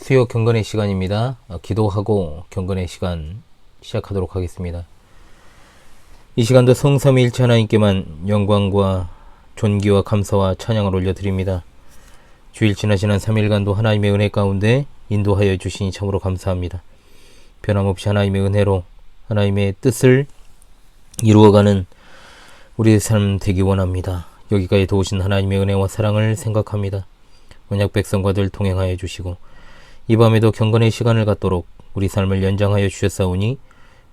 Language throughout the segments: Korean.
수요 경건의 시간입니다. 기도하고 경건의 시간 시작하도록 하겠습니다. 이 시간도 성삼위일체 하나님께만 영광과 존귀와 감사와 찬양을 올려드립니다. 주일 지나신 한 3일간도 하나님의 은혜 가운데 인도하여 주시니 참으로 감사합니다. 변함없이 하나님의 은혜로 하나님의 뜻을 이루어가는 우리의 삶 되기 원합니다. 여기까지 도우신 하나님의 은혜와 사랑을 생각합니다. 언약 백성과 늘 동행하여 주시고 이 밤에도 경건의 시간을 갖도록 우리 삶을 연장하여 주셨사오니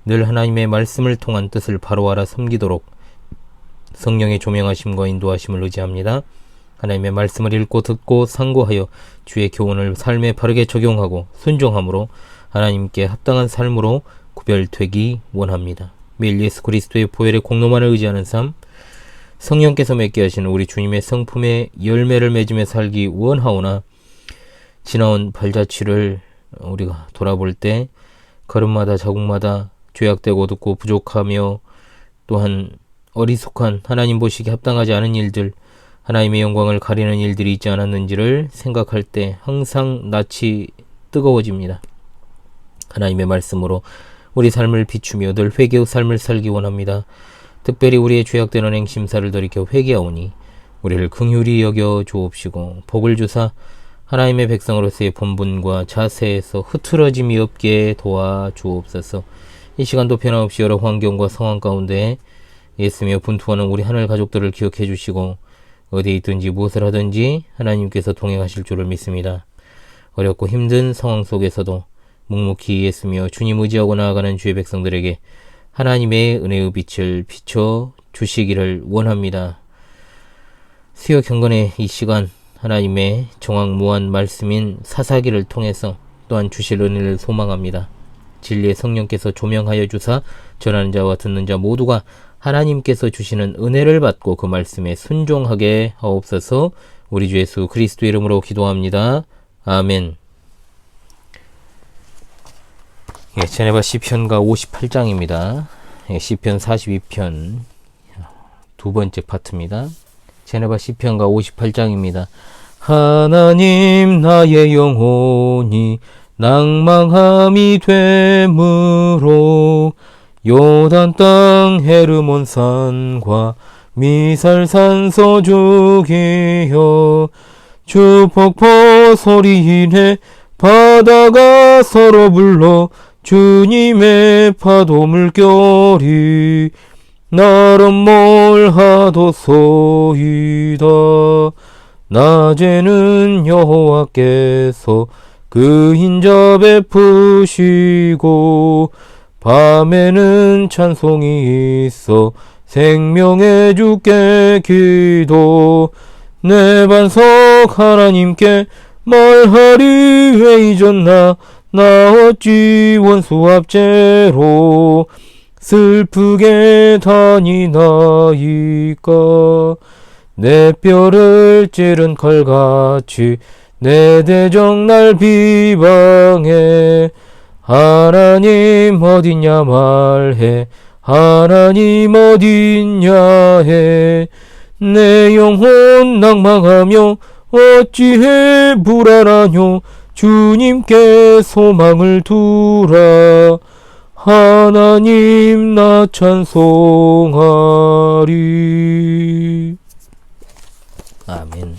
늘 하나님의 말씀을 통한 뜻을 바로 알아 섬기도록 성령의 조명하심과 인도하심을 의지합니다. 하나님의 말씀을 읽고 듣고 상고하여 주의 교훈을 삶에 바르게 적용하고 순종함으로 하나님께 합당한 삶으로 구별되기 원합니다. 매일 예수 그리스도의 보혈의 공로만을 의지하는 삶, 성령께서 맺게 하시는 우리 주님의 성품의 열매를 맺으며 살기 원하오나 지나온 발자취를 우리가 돌아볼 때 걸음마다 자국마다 죄악되고 어둡고 부족하며 또한 어리숙한 하나님 보시기에 합당하지 않은 일들, 하나님의 영광을 가리는 일들이 있지 않았는지를 생각할 때 항상 낯이 뜨거워집니다. 하나님의 말씀으로 우리 삶을 비추며 늘 회개의 삶을 살기 원합니다. 특별히 우리의 죄악되는 행심사를 돌이켜 회개하오니 우리를 긍휼히 여겨 주옵시고 복을 주사 하나님의 백성으로서의 본분과 자세에서 흐트러짐이 없게 도와주옵소서. 이 시간도 변함없이 여러 환경과 상황 가운데 애쓰며 분투하는 우리 하늘 가족들을 기억해 주시고 어디에 있든지 무엇을 하든지 하나님께서 동행하실 줄을 믿습니다. 어렵고 힘든 상황 속에서도 묵묵히 애쓰며 주님 의지하고 나아가는 주의 백성들에게 하나님의 은혜의 빛을 비춰 주시기를 원합니다. 수요 경건의 이 시간 하나님의 정확무한 말씀인 사사기를 통해서 또한 주실 은혜를 소망합니다. 진리의 성령께서 조명하여 주사 전하는 자와 듣는 자 모두가 하나님께서 주시는 은혜를 받고 그 말씀에 순종하게 하옵소서. 우리 주 예수 그리스도 이름으로 기도합니다. 아멘. 제네바 시편가 58장입니다. 시편 42편 두 번째 파트입니다. 제네바 시편가 58장입니다. 하나님 나의 영혼이 낭망함이 되므로 요단 땅 헤르몬 산과 미살산 서주기여 주 폭포 소리내 바다가 서로 불러 주님의 파도 물결이 나름 몰하도소이다. 낮에는 여호와께서 그 인자 베푸시고 밤에는 찬송이 있어 생명의 주께 기도. 내 반석 하나님께 말하리 왜 잊었나 나 어찌 원수 압제로 슬프게 다니나이까. 내 뼈를 찌른 칼같이 내 대적 날 비방해. 하나님 어딨냐 말해. 하나님 어딨냐 해. 내 영혼 낭망하며 어찌해 불안하뇨. 주님께 소망을 두라. 하나님 나 찬송하리. 아멘.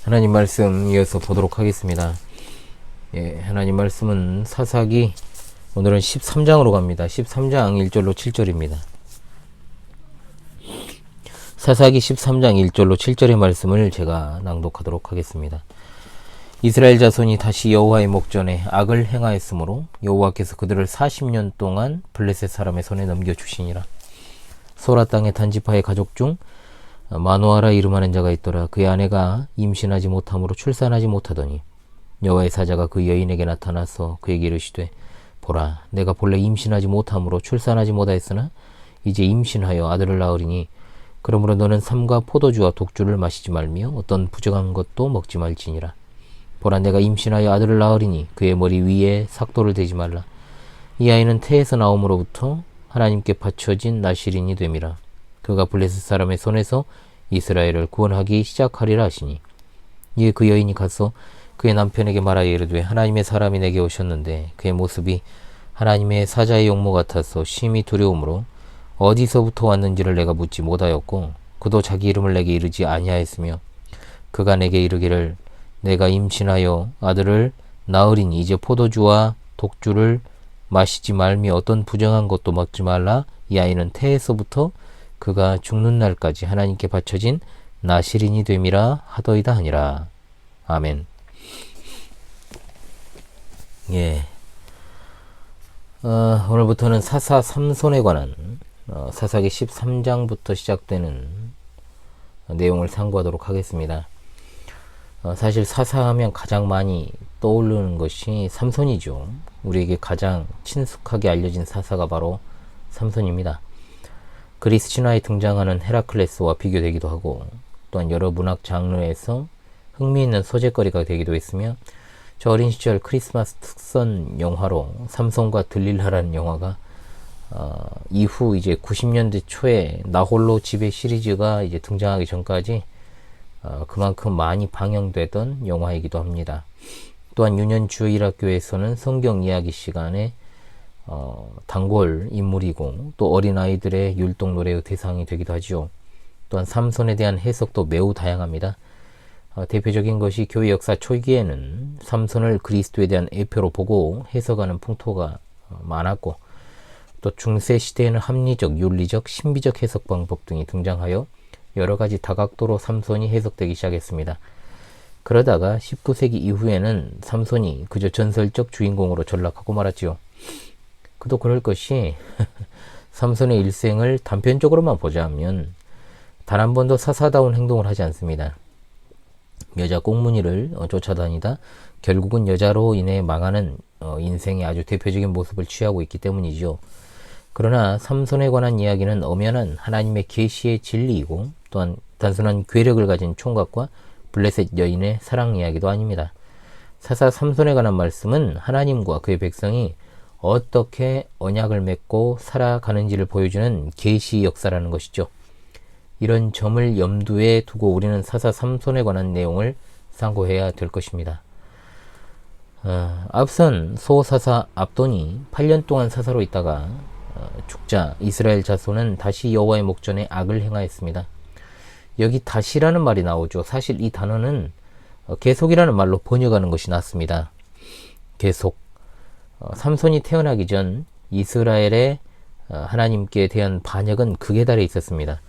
하나님 말씀 이어서 보도록 하겠습니다. 하나님 말씀은 사사기 오늘은 13장으로 갑니다. 13장 1절로 7절입니다. 사사기 13장 1절로 7절의 말씀을 제가 낭독하도록 하겠습니다. 이스라엘 자손이 다시 여호와의 목전에 악을 행하였으므로 여호와께서 그들을 40년 동안 블레셋 사람의 손에 넘겨주시니라. 소라 땅의 단지파의 가족 중 마노아라 이름하는 자가 있더라. 그의 아내가 임신하지 못함으로 출산하지 못하더니 여호와의 사자가 그 여인에게 나타나서 그에게 이르시되 보라 내가 본래 임신하지 못함으로 출산하지 못하였으나 이제 임신하여 아들을 낳으리니 그러므로 너는 삼가 포도주와 독주를 마시지 말며 어떤 부정한 것도 먹지 말지니라. 보라 내가 임신하여 아들을 낳으리니 그의 머리 위에 삭도를 대지 말라. 이 아이는 태에서 나옴으로부터 하나님께 바쳐진 나실인이 됨이라. 그가 블레셋 사람의 손에서 이스라엘을 구원하기 시작하리라 하시니 이에 그 여인이 가서 그의 남편에게 말하여 이르되 하나님의 사람이 내게 오셨는데 그의 모습이 하나님의 사자의 용모 같아서 심히 두려움으로 어디서부터 왔는지를 내가 묻지 못하였고 그도 자기 이름을 내게 이르지 아니하였으며 그가 내게 이르기를 내가 임신하여 아들을 낳으리니 이제 포도주와 독주를 마시지 말며 어떤 부정한 것도 먹지 말라. 이 아이는 태에서부터 그가 죽는 날까지 하나님께 바쳐진 나실인이 됨이라 하더이다 하니라. 아멘. 예. 오늘부터는 사사 삼손에 관한 사사기 13장부터 시작되는 내용을 상고하도록 하겠습니다. 사실 사사하면 가장 많이 떠오르는 것이 삼손이죠. 우리에게 가장 친숙하게 알려진 사사가 바로 삼손입니다. 그리스 신화에 등장하는 헤라클레스와 비교되기도 하고 또한 여러 문학 장르에서 흥미있는 소재거리가 되기도 했으며 저 어린 시절 크리스마스 특선 영화로 삼손과 들릴라라는 영화가 이후 이제 90년대 초에 나홀로 집에 시리즈가 이제 등장하기 전까지 그만큼 많이 방영되던 영화이기도 합니다. 또한 유년주일학교에서는 성경 이야기 시간에 단골 인물이고 또 어린아이들의 율동 노래의 대상이 되기도 하죠. 또한 삼손에 대한 해석도 매우 다양합니다. 대표적인 것이 교회 역사 초기에는 삼손을 그리스도에 대한 예표로 보고 해석하는 풍토가 많았고 또 중세 시대에는 합리적, 윤리적, 신비적 해석 방법 등이 등장하여 여러 가지 다각도로 삼손이 해석되기 시작했습니다. 그러다가 19세기 이후에는 삼손이 그저 전설적 주인공으로 전락하고 말았지요. 그도 그럴 것이 삼손의 일생을 단편적으로만 보자면 단 한 번도 사사다운 행동을 하지 않습니다. 여자 꽁무니를 쫓아다니다 결국은 여자로 인해 망하는 인생의 아주 대표적인 모습을 취하고 있기 때문이죠. 그러나 삼손에 관한 이야기는 엄연한 하나님의 계시의 진리이고 또한 단순한 괴력을 가진 총각과 블레셋 여인의 사랑 이야기도 아닙니다. 사사 삼손에 관한 말씀은 하나님과 그의 백성이 어떻게 언약을 맺고 살아가는지를 보여주는 계시 역사라는 것이죠. 이런 점을 염두에 두고 우리는 사사 삼손에 관한 내용을 상고해야 될 것입니다. 앞선 소사사 압돈이 8년 동안 사사로 있다가 죽자 이스라엘 자손은 다시 여호와의 목전에 악을 행하였습니다. 여기 다시라는 말이 나오죠. 사실 이 단어는 계속이라는 말로 번역하는 것이 낫습니다. 계속. 삼손이 태어나기 전 이스라엘의 하나님께 대한 반역은 극에 달해 있었습니다.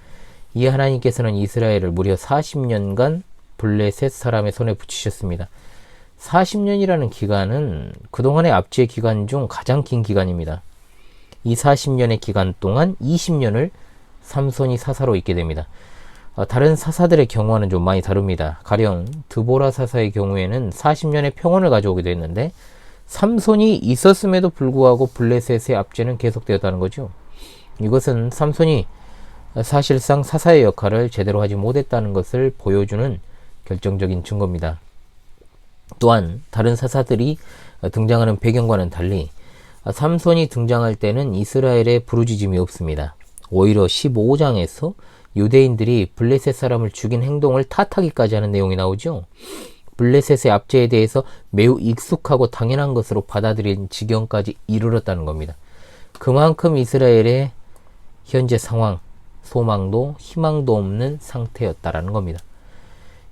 이 하나님께서는 이스라엘을 무려 40년간 블레셋 사람의 손에 붙이셨습니다. 40년이라는 기간은 그동안의 압제의 기간 중 가장 긴 기간입니다. 이 40년의 기간 동안 20년을 삼손이 사사로 있게 됩니다. 다른 사사들의 경우와는 좀 많이 다릅니다. 가령 드보라 사사의 경우에는 40년의 평온을 가져오기도 했는데 삼손이 있었음에도 불구하고 블레셋의 압제는 계속되었다는 거죠. 이것은 삼손이 사실상 사사의 역할을 제대로 하지 못했다는 것을 보여주는 결정적인 증거입니다. 또한 다른 사사들이 등장하는 배경과는 달리 삼손이 등장할 때는 이스라엘에 부르짖음이 없습니다. 오히려 15장에서 유대인들이 블레셋 사람을 죽인 행동을 탓하기까지 하는 내용이 나오죠. 블레셋의 압제에 대해서 매우 익숙하고 당연한 것으로 받아들인 지경까지 이르렀다는 겁니다. 그만큼 이스라엘의 현재 상황, 소망도 희망도 없는 상태였다라는 겁니다.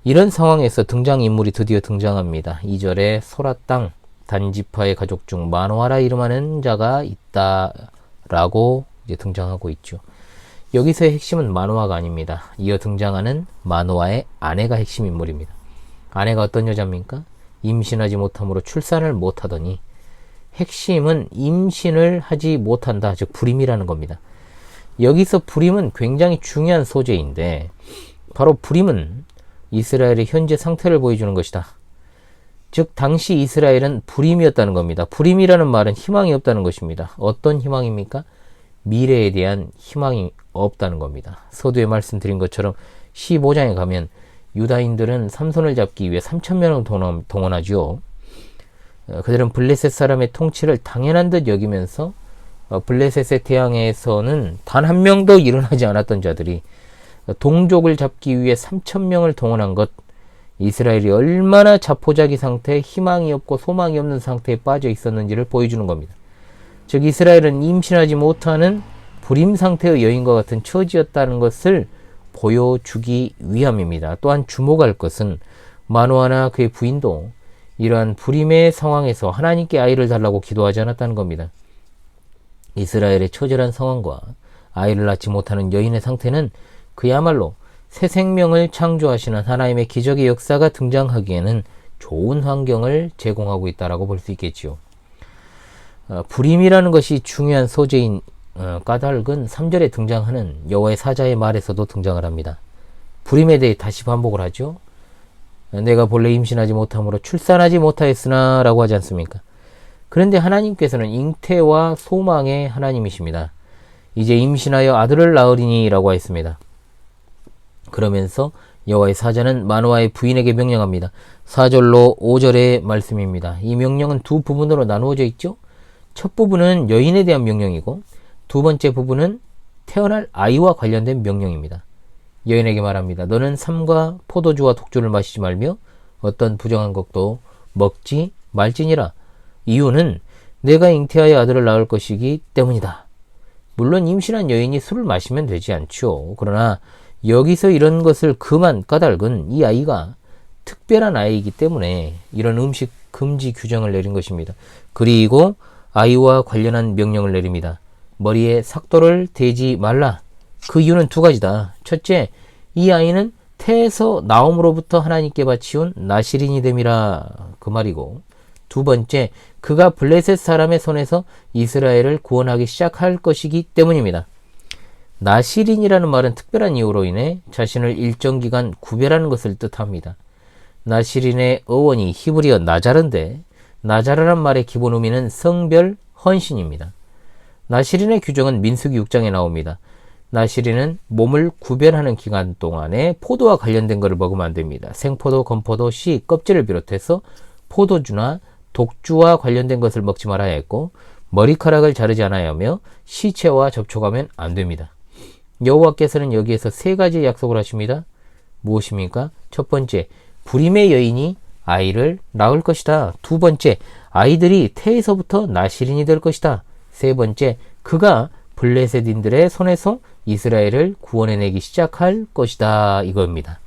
이런 상황에서 등장인물이 드디어 등장합니다. 2절에 소라 땅 단지파의 가족 중 마노아라 이름하는 자가 있다라고 이제 등장하고 있죠. 여기서의 핵심은 마노아가 아닙니다. 이어 등장하는 마노아의 아내가 핵심 인물입니다. 아내가 어떤 여자입니까? 임신하지 못함으로 출산을 못하더니 핵심은 임신을 하지 못한다. 즉 불임이라는 겁니다. 여기서 불임은 굉장히 중요한 소재인데 바로 불임은 이스라엘의 현재 상태를 보여주는 것이다. 즉 당시 이스라엘은 불임이었다는 겁니다. 불임이라는 말은 희망이 없다는 것입니다. 어떤 희망입니까? 미래에 대한 희망이 없다는 겁니다. 서두에 말씀드린 것처럼 15장에 가면 유다인들은 삼손을 잡기 위해 3,000명을 동원하죠. 그들은 블레셋 사람의 통치를 당연한 듯 여기면서 블레셋의 태양에서는 단 한 명도 일어나지 않았던 자들이 동족을 잡기 위해 3,000명을 동원한 것, 이스라엘이 얼마나 자포자기 상태에 희망이 없고 소망이 없는 상태에 빠져 있었는지를 보여주는 겁니다. 즉 이스라엘은 임신하지 못하는 불임 상태의 여인과 같은 처지였다는 것을 보여주기 위함입니다. 또한 주목할 것은 마노아나 그의 부인도 이러한 불임의 상황에서 하나님께 아이를 달라고 기도하지 않았다는 겁니다. 이스라엘의 처절한 상황과 아이를 낳지 못하는 여인의 상태는 그야말로 새 생명을 창조하시는 하나님의 기적의 역사가 등장하기에는 좋은 환경을 제공하고 있다고 볼 수 있겠지요. 불임이라는 것이 중요한 소재인 까닭은 3절에 등장하는 여호와의 사자의 말에서도 등장을 합니다. 불임에 대해 다시 반복을 하죠. 내가 본래 임신하지 못함으로 출산하지 못하였으나 라고 하지 않습니까? 그런데 하나님께서는 잉태와 소망의 하나님이십니다. 이제 임신하여 아들을 낳으리니 라고 했습니다. 그러면서 여호와의 사자는 마노아의 부인에게 명령합니다. 4절로 5절의 말씀입니다. 이 명령은 두 부분으로 나누어져 있죠. 첫 부분은 여인에 대한 명령이고 두 번째 부분은 태어날 아이와 관련된 명령입니다. 여인에게 말합니다. 너는 삼과 포도주와 독주를 마시지 말며 어떤 부정한 것도 먹지 말지니라. 이유는 내가 잉태하여 아들을 낳을 것이기 때문이다. 물론 임신한 여인이 술을 마시면 되지 않죠. 그러나 여기서 이런 것을 금한 까닭은 이 아이가 특별한 아이이기 때문에 이런 음식 금지 규정을 내린 것입니다. 그리고 아이와 관련한 명령을 내립니다. 머리에 삭도를 대지 말라. 그 이유는 두 가지다. 첫째, 이 아이는 태에서 나옴으로부터 하나님께 바치온 나실인이 됨이라 그 말이고, 두 번째, 그가 블레셋 사람의 손에서 이스라엘을 구원하기 시작할 것이기 때문입니다. 나실인이라는 말은 특별한 이유로 인해 자신을 일정 기간 구별하는 것을 뜻합니다. 나실인의 어원이 히브리어 나자르인데 나자르란 말의 기본 의미는 성별 헌신입니다. 나실인의 규정은 민수기 6장에 나옵니다. 나실인은 몸을 구별하는 기간 동안에 포도와 관련된 것을 먹으면 안 됩니다. 생포도, 건포도, 씨, 껍질을 비롯해서 포도주나 독주와 관련된 것을 먹지 말아야 했고 머리카락을 자르지 않아야 하며 시체와 접촉하면 안 됩니다. 여호와께서는 여기에서 세 가지 약속을 하십니다. 무엇입니까? 첫 번째, 불임의 여인이 아이를 낳을 것이다. 두 번째, 아이들이 태에서부터 나실인이 될 것이다. 세 번째, 그가 블레셋인들의 손에서 이스라엘을 구원해내기 시작할 것이다. 이겁니다.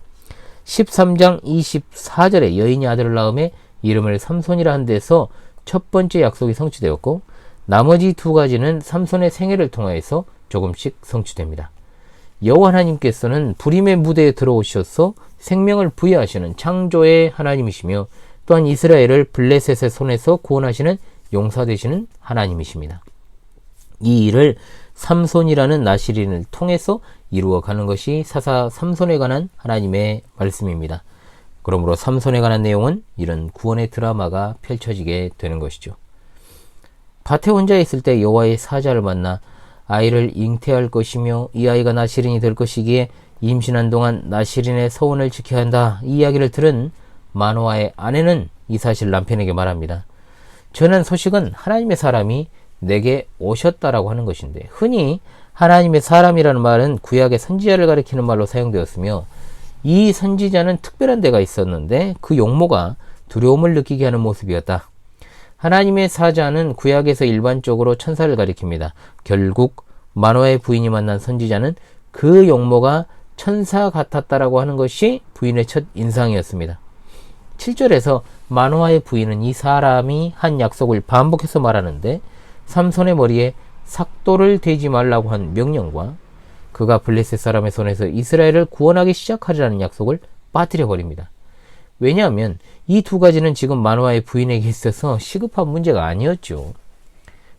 13장 24절에 여인이 아들을 낳음에 이름을 삼손이라 한 데서 첫 번째 약속이 성취되었고 나머지 두 가지는 삼손의 생애를 통하여서 조금씩 성취됩니다. 여호와 하나님께서는 불임의 무대에 들어오셔서 생명을 부여하시는 창조의 하나님이시며 또한 이스라엘을 블레셋의 손에서 구원하시는 용사 되시는 하나님이십니다. 이 일을 삼손이라는 나실인을 통해서 이루어가는 것이 사사 삼손에 관한 하나님의 말씀입니다. 그러므로 삼손에 관한 내용은 이런 구원의 드라마가 펼쳐지게 되는 것이죠. 밭에 혼자 있을 때 여호와의 사자를 만나 아이를 잉태할 것이며 이 아이가 나실인이 될 것이기에 임신한 동안 나실인의 서원을 지켜야 한다. 이 이야기를 들은 마노아의 아내는 이 사실 남편에게 말합니다. 전한 소식은 하나님의 사람이 내게 오셨다라고 하는 것인데 흔히 하나님의 사람이라는 말은 구약의 선지자를 가리키는 말로 사용되었으며 이 선지자는 특별한 데가 있었는데 그 용모가 두려움을 느끼게 하는 모습이었다. 하나님의 사자는 구약에서 일반적으로 천사를 가리킵니다. 결국 마노아의 부인이 만난 선지자는 그 용모가 천사 같았다라고 하는 것이 부인의 첫 인상이었습니다. 7절에서 마노아의 부인은 이 사람이 한 약속을 반복해서 말하는데 삼손의 머리에 삭도를 대지 말라고 한 명령과 그가 블레셋 사람의 손에서 이스라엘을 구원하기 시작하리라는 약속을 빠뜨려 버립니다. 왜냐하면 이 두 가지는 지금 마노아의 부인에게 있어서 시급한 문제가 아니었죠.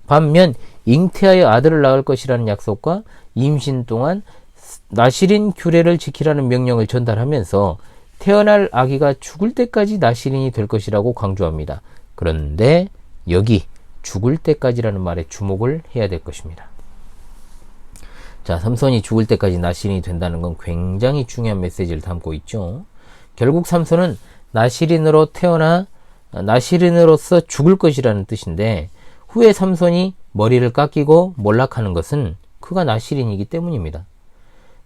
반면 잉태하여 아들을 낳을 것이라는 약속과 임신 동안 나실인 규례를 지키라는 명령을 전달하면서 태어날 아기가 죽을 때까지 나실인이 될 것이라고 강조합니다. 그런데 여기 죽을 때까지라는 말에 주목을 해야 될 것입니다. 자, 삼손이 죽을 때까지 나실인이 된다는 건 굉장히 중요한 메시지를 담고 있죠. 결국 삼손은 나실인으로 태어나 나실인으로서 죽을 것이라는 뜻인데 후에 삼손이 머리를 깎이고 몰락하는 것은 그가 나실인이기 때문입니다.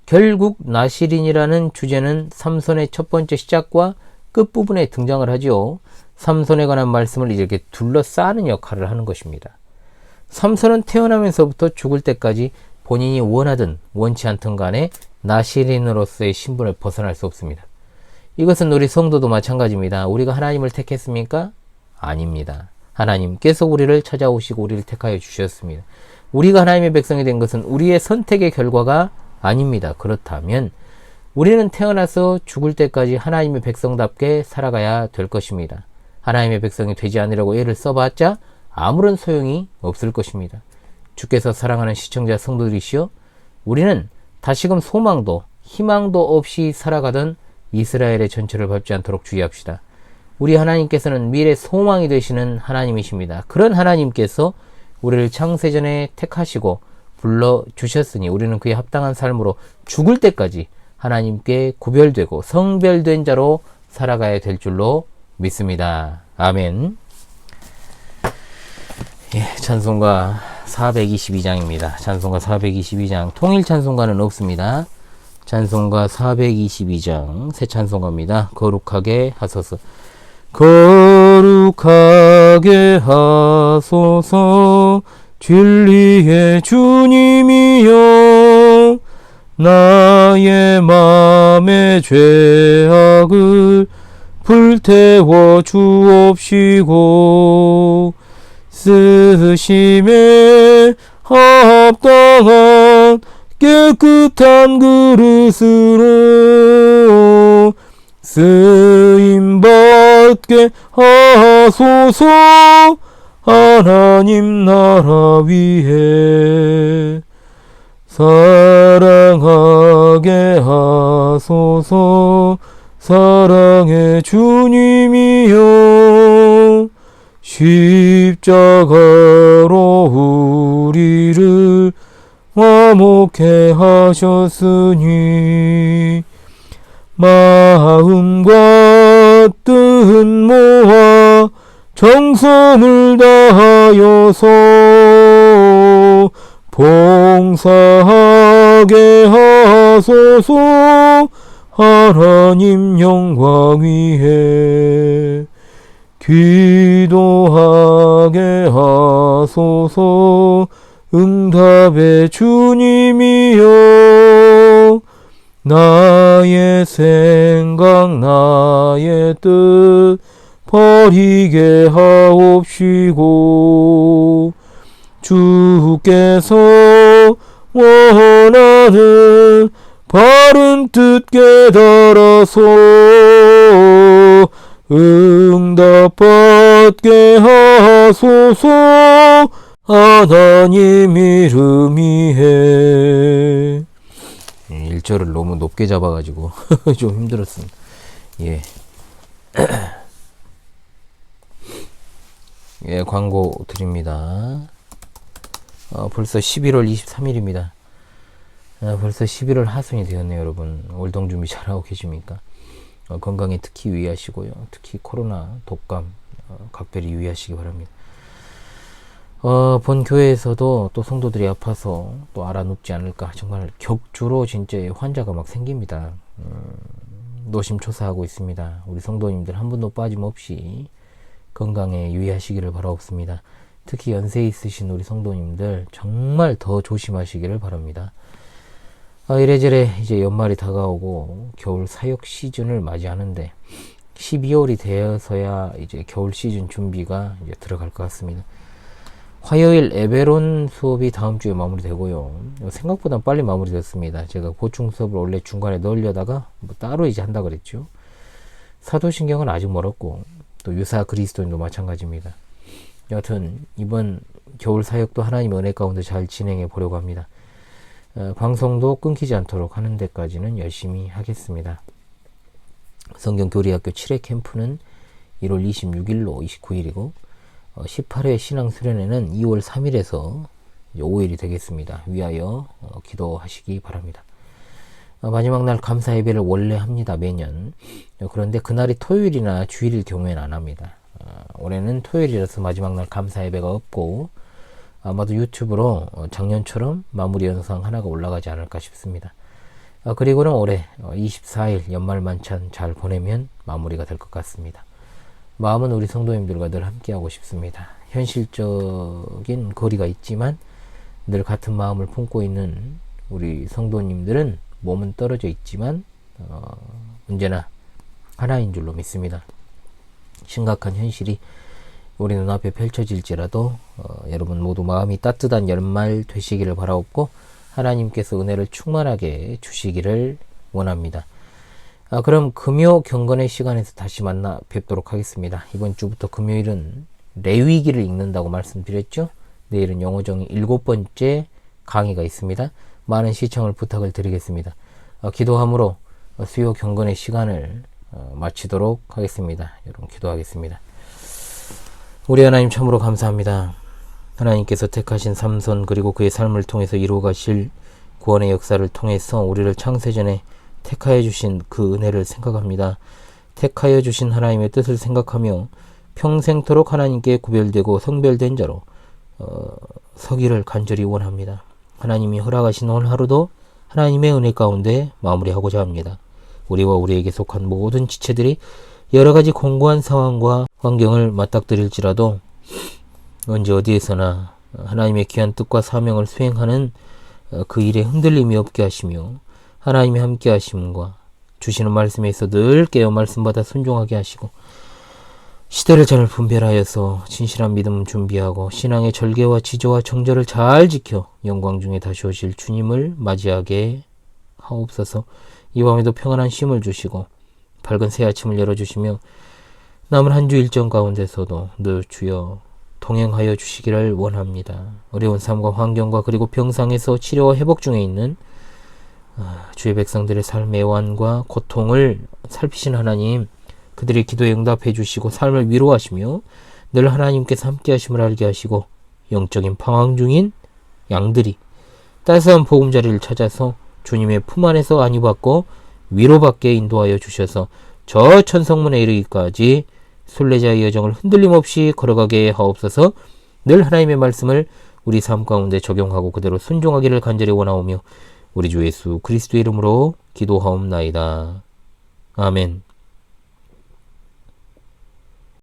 결국 나실인이라는 주제는 삼손의 첫 번째 시작과 끝부분에 등장을 하죠. 삼손에 관한 말씀을 이렇게 둘러싸는 역할을 하는 것입니다. 삼손은 태어나면서부터 죽을 때까지 본인이 원하든 원치 않든 간에 나시린으로서의 신분을 벗어날 수 없습니다. 이것은 우리 성도도 마찬가지입니다. 우리가 하나님을 택했습니까? 아닙니다. 하나님께서 우리를 찾아오시고 우리를 택하여 주셨습니다. 우리가 하나님의 백성이 된 것은 우리의 선택의 결과가 아닙니다. 그렇다면 우리는 태어나서 죽을 때까지 하나님의 백성답게 살아가야 될 것입니다. 하나님의 백성이 되지 않으려고 애를 써봤자 아무런 소용이 없을 것입니다. 주께서 사랑하는 시청자 성도들이시여, 우리는 다시금 소망도 희망도 없이 살아가던 이스라엘의 전철을 밟지 않도록 주의합시다. 우리 하나님께서는 미래 소망이 되시는 하나님이십니다. 그런 하나님께서 우리를 창세전에 택하시고 불러주셨으니 우리는 그에 합당한 삶으로 죽을 때까지 하나님께 구별되고 성별된 자로 살아가야 될 줄로 믿습니다. 아멘. 예, 찬송가 422장입니다. 찬송가 422장. 통일 찬송가는 없습니다. 찬송가 422장 새 찬송가입니다. 거룩하게 하소서. 거룩하게 하소서. 진리의 주님이여, 나의 맘의 죄악을 불태워 주옵시고 쓰심에 합당한 깨끗한 그릇으로 쓰임받게 하소서. 하나님 나라 위에 사랑하게 하소서. 사랑의 주님이여, 십자가로 우리를 화목해 하셨으니 마음과 뜻 모아 정성을 다하여서 봉사하게 하소서. 하나님 영광 위에 기도하게 하소서. 응답의 주님이여, 나의 생각 나의 뜻 버리게 하옵시고 주께서 원하는 바른 뜻 깨달아서 응답받게 하소서. 하나님 이름 위에. 1절을 너무 높게 잡아가지고 좀 힘들었습니다. 예. 예, 광고 드립니다. 벌써 11월 23일입니다. 벌써 11월 하순이 되었네요, 여러분. 월동 준비 잘하고 계십니까? 건강에 특히 유의하시고요. 특히 코로나, 독감, 각별히 유의하시기 바랍니다. 본 교회에서도 또 성도들이 아파서 또 알아눕지 않을까. 정말 격주로 진짜 환자가 막 생깁니다. 노심초사하고 있습니다. 우리 성도님들 한 분도 빠짐없이 건강에 유의하시기를 바라옵습니다. 특히 연세 있으신 우리 성도님들 정말 더 조심하시기를 바랍니다. 이래저래 이제 연말이 다가오고 겨울 사역 시즌을 맞이하는데 12월이 되어서야 이제 겨울 시즌 준비가 이제 들어갈 것 같습니다. 화요일 에베론 수업이 다음 주에 마무리되고요. 생각보다 빨리 마무리됐습니다. 제가 보충 수업을 원래 중간에 넣으려다가 뭐 따로 이제 한다 그랬죠. 사도신경은 아직 멀었고 또 유사 그리스도인도 마찬가지입니다. 여하튼 이번 겨울 사역도 하나님의 은혜 가운데 잘 진행해 보려고 합니다. 방송도 끊기지 않도록 하는 데까지는 열심히 하겠습니다. 성경교리학교 7회 캠프는 1월 26일로 29일이고 18회 신앙수련회는 2월 3일에서 5일이 되겠습니다. 위하여 기도하시기 바랍니다. 마지막 날 감사 예배를 원래 합니다. 매년. 그런데 그날이 토요일이나 주일일 경우에는 안 합니다. 올해는 토요일이라서 마지막 날 감사 예배가 없고 아마도 유튜브로 작년처럼 마무리 영상 하나가 올라가지 않을까 싶습니다. 그리고는 올해 24일 연말 만찬 잘 보내면 마무리가 될 것 같습니다. 마음은 우리 성도님들과 늘 함께하고 싶습니다. 현실적인 거리가 있지만 늘 같은 마음을 품고 있는 우리 성도님들은 몸은 떨어져 있지만 언제나 하나인 줄로 믿습니다. 심각한 현실이 우리 눈앞에 펼쳐질지라도 여러분 모두 마음이 따뜻한 연말 되시기를 바라옵고 하나님께서 은혜를 충만하게 주시기를 원합니다. 그럼 금요 경건의 시간에서 다시 만나 뵙도록 하겠습니다. 이번 주부터 금요일은 레위기를 읽는다고 말씀드렸죠. 내일은 영어정의 7번째 강의가 있습니다. 많은 시청을 부탁을 드리겠습니다. 기도함으로 수요 경건의 시간을 마치도록 하겠습니다. 여러분 기도하겠습니다. 우리 하나님 참으로 감사합니다. 하나님께서 택하신 삼손 그리고 그의 삶을 통해서 이루어가실 구원의 역사를 통해서 우리를 창세전에 택하여 주신 그 은혜를 생각합니다. 택하여 주신 하나님의 뜻을 생각하며 평생토록 하나님께 구별되고 성별된 자로 서기를 간절히 원합니다. 하나님이 허락하신 오늘 하루도 하나님의 은혜 가운데 마무리하고자 합니다. 우리와 우리에게 속한 모든 지체들이 여러가지 공고한 상황과 환경을 맞닥뜨릴지라도 언제 어디에서나 하나님의 귀한 뜻과 사명을 수행하는 그 일에 흔들림이 없게 하시며 하나님이 함께 하심과 주시는 말씀에서 늘 깨어 말씀받아 순종하게 하시고 시대를 잘 분별하여서 진실한 믿음 준비하고 신앙의 절개와 지조와 정절을 잘 지켜 영광 중에 다시 오실 주님을 맞이하게 하옵소서. 이 밤에도 평안한 쉼을 주시고 밝은 새 아침을 열어주시며 남은 한 주 일정 가운데서도 늘 주여 동행하여 주시기를 원합니다. 어려운 삶과 환경과 그리고 병상에서 치료와 회복 중에 있는 주의 백성들의 삶의 애환과 고통을 살피신 하나님, 그들의 기도에 응답해 주시고 삶을 위로하시며 늘 하나님께서 함께 하심을 알게 하시고 영적인 방황 중인 양들이 따스한 보금자리를 찾아서 주님의 품 안에서 안위받고 위로받게 인도하여 주셔서 저 천성문에 이르기까지 순례자의 여정을 흔들림 없이 걸어가게 하옵소서. 늘 하나님의 말씀을 우리 삶 가운데 적용하고 그대로 순종하기를 간절히 원하오며 우리 주 예수 그리스도의 이름으로 기도하옵나이다. 아멘.